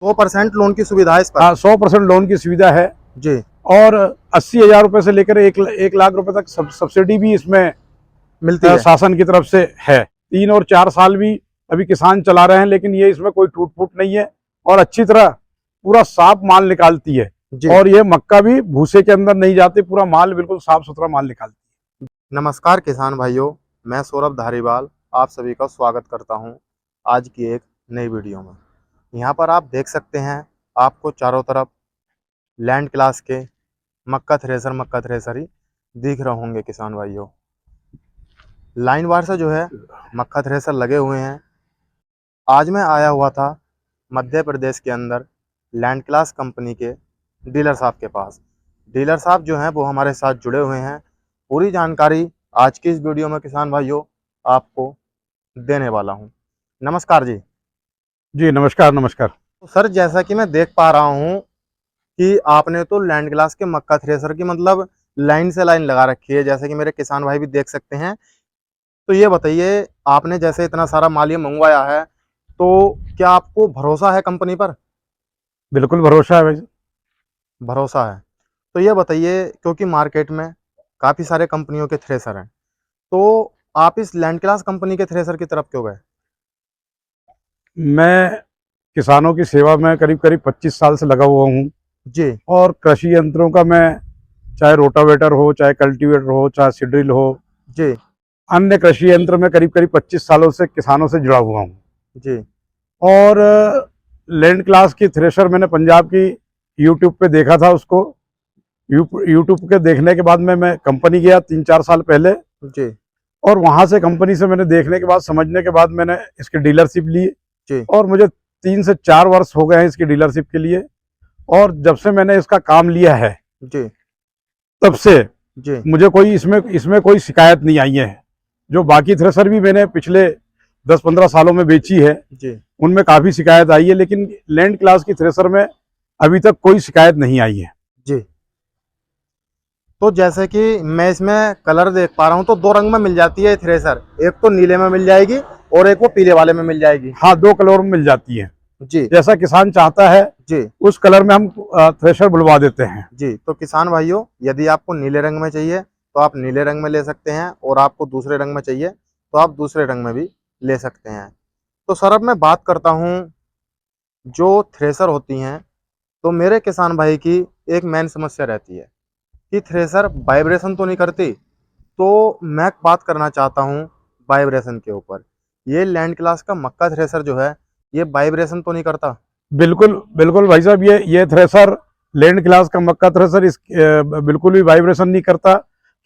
100% loan की सुविधा है इस पर। हाँ, 100% लोन की सुविधा है जी। और 80,000 रुपए से लेकर 1 लाख रुपए तक सब्सिडी भी इसमें मिलती है। शासन की तरफ से है। 3 और 4 साल भी अभी किसान चला रहे हैं, लेकिन ये इसमें कोई टूट फूट नहीं है और अच्छी तरह पूरा साफ माल निकालती है। और ये मक्का भी भूसे के अंदर नहीं जाती, पूरा माल बिल्कुल साफ सुथरा माल निकालती है। नमस्कार किसान भाइयों, मैं सौरभ धारीवाल आप सभी का स्वागत करता हूं आज की एक नई वीडियो में। यहां पर आप देख सकते हैं, आपको चारों तरफ लैंड क्लास के मक्का थ्रेसर ही दिख रहे होंगे किसान भाइयों। लाइन वार से जो है मक्का थ्रेसर लगे हुए हैं। आज मैं आया हुआ था मध्य प्रदेश के अंदर लैंड क्लास कंपनी के डीलर साहब के पास। डीलर साहब जो हैं वो हमारे साथ जुड़े हुए हैं। पूरी जानकारी आज की इस वीडियो में किसान भाइयों आपको देने वाला हूं। नमस्कार जी। जी नमस्कार। नमस्कार। तो सर, जैसा कि मैं देख पा रहा हूं कि आपने तो लैंड क्लास के मक्का थ्रेसर की मतलब लाइन से लाइन लगा रखी है, जैसे कि मेरे किसान भाई भी देख सकते हैं। तो ये बताइए, आपने जैसे इतना सारा माल ये मंगवाया है, तो क्या आपको भरोसा है कंपनी पर? बिल्कुल भरोसा है भाई। भरोसा है। तो ये बताइए, क्योंकि मार्केट में काफ़ी सारे कंपनियों के थ्रेसर हैं, तो आप इस लैंड क्लास कंपनी के थ्रेसर की तरफ क्यों गए? मैं किसानों की सेवा में करीब करीब 25 साल से लगा हुआ हूँ जी। और कृषि यंत्रों का मैं, चाहे रोटावेटर हो, चाहे कल्टीवेटर हो, चाहे सीड्रिल हो, जी। अन्य कृषि यंत्र में करीब करीब 25 सालों से किसानों से जुड़ा हुआ हूँ। जी। और लैंड क्लास की थ्रेशर मैंने पंजाब की यूट्यूब पे देखा था उसको। यूट्यूब के देखने के बाद मैं कंपनी गया 3-4 साल पहले। जी। और वहाँ से कंपनी से मैंने देखने के बाद, समझने के बाद मैंने इसकी डीलरशिप ली। जी। और मुझे 3 से 4 वर्ष हो गए हैं इसकी डीलरशिप के लिए। और जब से मैंने इसका काम लिया है जी। तब से जी। मुझे कोई इसमें कोई शिकायत नहीं आई है। जो बाकी थ्रेसर भी मैंने पिछले 10-15 सालों में बेची है, जी। उनमें काफ़ी शिकायत आई है, लेकिन लैंड क्लास की थ्रेसर में अभी तक कोई शिकायत नहीं आई है। जी। तो जैसे कि मैं इसमें कलर देख पा रहा हूँ, तो 2 रंग में मिल जाती है थ्रेसर। एक तो नीले में मिल जाएगी और एक वो पीले वाले में मिल जाएगी। हाँ, 2 कलर में मिल जाती है। जी। जैसा किसान चाहता है जी। उस कलर में हम थ्रेशर बुलवा देते हैं। जी। तो किसान भाइयों, यदि आपको नीले रंग में चाहिए तो आप नीले रंग में ले सकते हैं, और आपको दूसरे रंग में चाहिए तो आप दूसरे रंग में भी ले सकते हैं। तो सर, अब मैं बात करता हूँ जो थ्रेसर होती हैं, तो मेरे किसान भाई की एक मेन समस्या रहती है कि थ्रेसर वाइब्रेशन तो नहीं करती। तो मैं बात करना चाहता हूँ वाइब्रेशन के ऊपर। ये लैंड क्लास का मक्का थ्रेसर जो है, ये वाइब्रेशन तो नहीं करता? बिल्कुल बिल्कुल भाई साहब, ये थ्रेसर लैंड क्लास का मक्का थ्रेसर बिल्कुल भी वाइब्रेशन नहीं करता।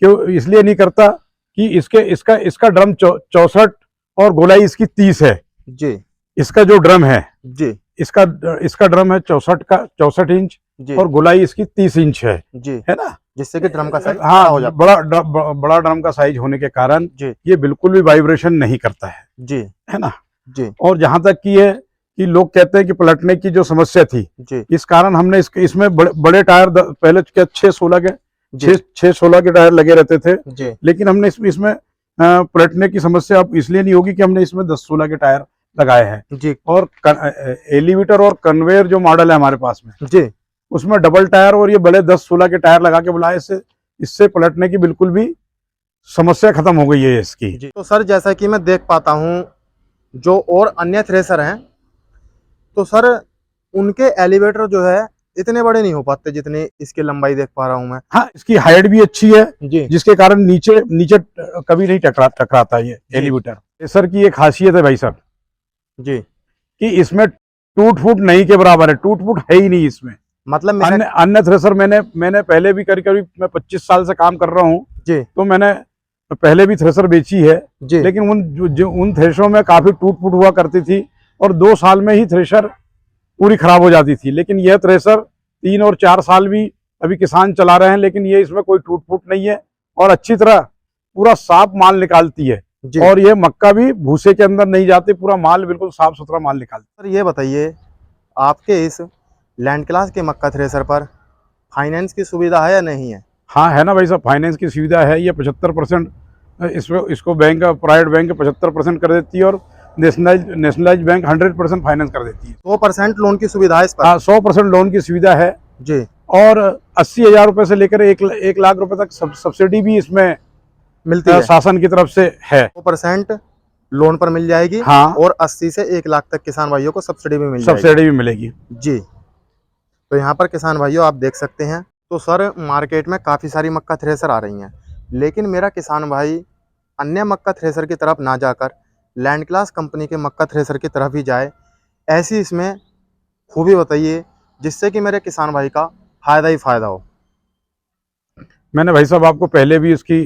क्यों? इसलिए नहीं करता कि इसका ड्रम 64 और गोलाई इसकी 30 है। जी। इसका जो ड्रम है, जी। इसका ड्रम है 64 इंच जी। और गोलाई इसकी 30 इंच जी। है ना। जिससे कि ड्रम का साइज हाँ, हो जाता बड़ा ड्रम का साइज होने के कारण जी। ये बिल्कुल भी वाइब्रेशन नहीं करता है। जी। है ना। जी। और जहां तक की है कि लोग कहते हैं कि पलटने की जो समस्या थी, जी। इस कारण हमने इसमें बड़े टायर पहले क्या 6-16 के जी। 6-16 के टायर लगे रहते थे। जी। लेकिन हमने इसमें पलटने की समस्या अब इसलिए नहीं होगी कि हमने इसमें 10-16 के टायर लगाए हैं। जी। और एलिवेटर और कन्वेयर जो मॉडल है हमारे पास में, जी। उसमें डबल टायर और ये बड़े 10-16 के टायर लगा के बुलाए। इससे पलटने की बिल्कुल भी समस्या खत्म हो गई है इसकी। जी। तो सर, जैसा कि मैं देख पाता हूँ जो और अन्य थ्रेसर हैं, तो सर उनके एलिवेटर जो है इतने बड़े नहीं हो पाते जितने इसकी लंबाई देख पा रहा हूँ मैं। हाँ, इसकी हाइट भी अच्छी है, जी। जिसके कारण नीचे नीचे कभी नहीं टकराता ये एलिवेटर। थ्रेसर की एक खासियत है भाई साहब जी। कि इसमें टूट फूट नहीं के बराबर है। टूट फूट है ही नहीं इसमें। मतलब अन्य थ्रेसर मैंने पहले भी करीब मैं 25 साल से काम कर रहा हूँ। जी। तो मैंने पहले भी थ्रेसर बेची है। जी। लेकिन उन थ्रेसरों में काफी टूट फूट हुआ करती थी और 2 साल में ही थ्रेसर पूरी खराब हो जाती थी। लेकिन यह थ्रेसर 3 और 4 साल भी अभी किसान चला रहे हैं, लेकिन ये इसमें कोई टूट फूट नहीं है और अच्छी तरह पूरा साफ माल निकालती है। और ये मक्का भी भूसे के अंदर नहीं जाती, पूरा माल बिल्कुल साफ सुथरा माल निकालती है। सर, ये बताइए, आपके इस लैंड क्लास के मक्का थ्रेसर पर फाइनेंस की सुविधा है या नहीं है? हाँ है ना भाई साहब, फाइनेंस की सुविधा है। ये 75% इसको प्राइवेट बैंक 75% कर देती है और नेशनलाइज बैंक 100% फाइनेंस कर देती है। 100% लोन की सुविधा है इस पर। हाँ, 100% लोन की सुविधा है जी। और 80,000 रुपये से लेकर 1 लाख रुपए तक सब्सिडी भी इसमें मिलती है, शासन की तरफ से है। 100% लोन पर मिल जाएगी। हाँ, और 80 से 1 लाख तक किसान भाइयों को सब्सिडी भी मिल जाएगी। सब्सिडी भी मिलेगी जी। तो यहाँ पर किसान भाइयों आप देख सकते हैं। तो सर मार्केट में काफ़ी सारी मक्का थ्रेसर आ रही हैं, लेकिन मेरा किसान भाई अन्य मक्का थ्रेसर की तरफ ना जाकर लैंड क्लास कंपनी के मक्का थ्रेसर की तरफ ही जाए। ऐसी इसमें खूबी बताइए जिससे कि मेरे किसान भाई का फ़ायदा ही फ़ायदा हो। मैंने भाई साहब आपको पहले भी इसकी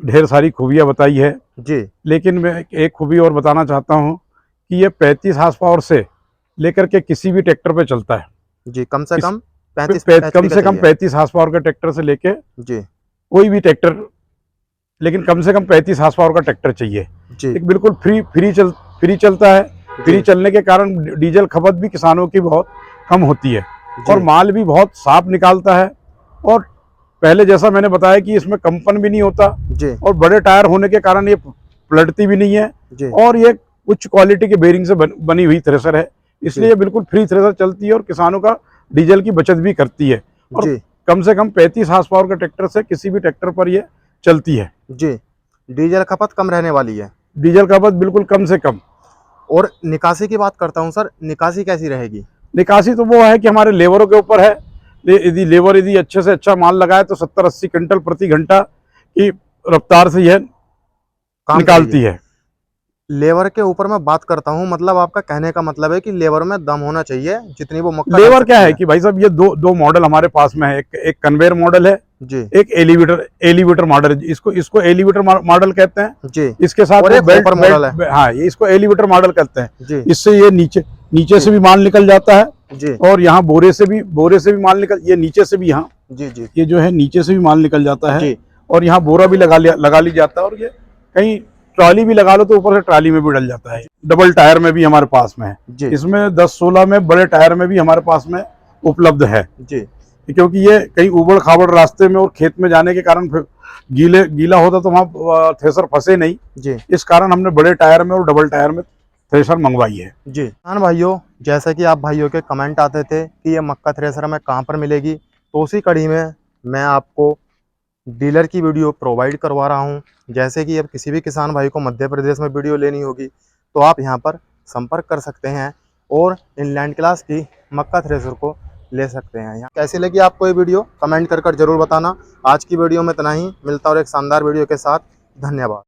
ढेर सारी खूबियाँ बताई है, जी। लेकिन मैं एक खूबी और बताना चाहता हूँ कि ये 35 हार्स पावर से लेकर के किसी भी ट्रैक्टर पे चलता है। जी, कम से कम 35 कम HP से कम चाहिए। 35 हार्स पावर के ट्रैक्टर से लेके जी। कोई भी ट्रैक्टर, लेकिन कम से कम 35 हार्स पावर का ट्रैक्टर चाहिए। जी। एक बिल्कुल फ्री चलता है। फ्री चलने के कारण डीजल खपत भी किसानों की बहुत कम होती है और माल भी बहुत साफ निकालता है। और पहले जैसा मैंने बताया कि इसमें कंपन भी नहीं होता जी। और बड़े टायर होने के कारण ये पलटती भी नहीं है। जी। और ये उच्च क्वालिटी के बेरिंग से बनी हुई थ्रेसर है, इसलिए ये बिल्कुल फ्री थ्रेसर चलती है और किसानों का डीजल की बचत भी करती है। और जी। कम से कम 35 हार्स पावर के ट्रैक्टर से किसी भी ट्रैक्टर पर ये चलती है। जी। डीजल खपत कम रहने वाली है। डीजल खपत बिल्कुल कम से कम। और निकासी की बात करता हूँ सर, निकासी कैसी रहेगी? निकासी तो वो है कि हमारे लेबरों के ऊपर है। यदि लेबर यदि अच्छे से अच्छा माल लगाए तो 70-80 क्विंटल प्रति घंटा की रफ्तार से यह काम निकालती है। लेबर के ऊपर मैं बात करता हूँ, मतलब आपका कहने का मतलब है कि लेबर में दम होना चाहिए जितनी वो मक्का लेबर क्या है कि भाई साहब ये दो मॉडल हमारे पास में है। एक कन्वेयर मॉडल है जी। एक एलिवेटर मॉडल। इसको एलिवेटर मॉडल कहते हैं जी। इसके साथ और एक बेल्ट मॉडल है। हाँ, ये इसको एलिवेटर मॉडल कहते हैं जी। इससे ये नीचे से भी माल निकल जाता है जी। और यहाँ बोरे से भी माल निकल, ये नीचे से भी, यहाँ जी। जी। ये जो है नीचे से भी माल निकल जाता है जी। और यहाँ बोरा भी लगा ली जाता है और ये कहीं ट्रॉली भी लगा लो तो ऊपर से ट्रॉली में भी डल जाता है। डबल टायर में भी हमारे पास में है। जी। इसमें 10-16 में बड़े टायर में भी हमारे पास में उपलब्ध है। जी। क्योंकि ये कहीं उबड़ खाबड़ रास्ते में और खेत में जाने के कारण फिर गीला होता तो वहाँ थ्रेसर फंसे नहीं। जी। इस कारण हमने बड़े टायर में और डबल टायर में थ्रेसर मंगवाई है। जी। किसान भाइयों, जैसे कि आप भाइयों के कमेंट आते थे कि ये मक्का थ्रेसर हमें कहाँ पर मिलेगी, तो उसी कड़ी में मैं आपको डीलर की वीडियो प्रोवाइड करवा रहा हूं। जैसे कि अब किसी भी किसान भाई को मध्य प्रदेश में वीडियो लेनी होगी तो आप यहां पर संपर्क कर सकते हैं और इन लैंड क्लास की मक्का थ्रेसर को ले सकते हैं। यहाँ कैसी लगी आपको ये वीडियो कमेंट कर जरूर बताना। आज की वीडियो में इतना ही, मिलता और एक शानदार वीडियो के साथ। धन्यवाद।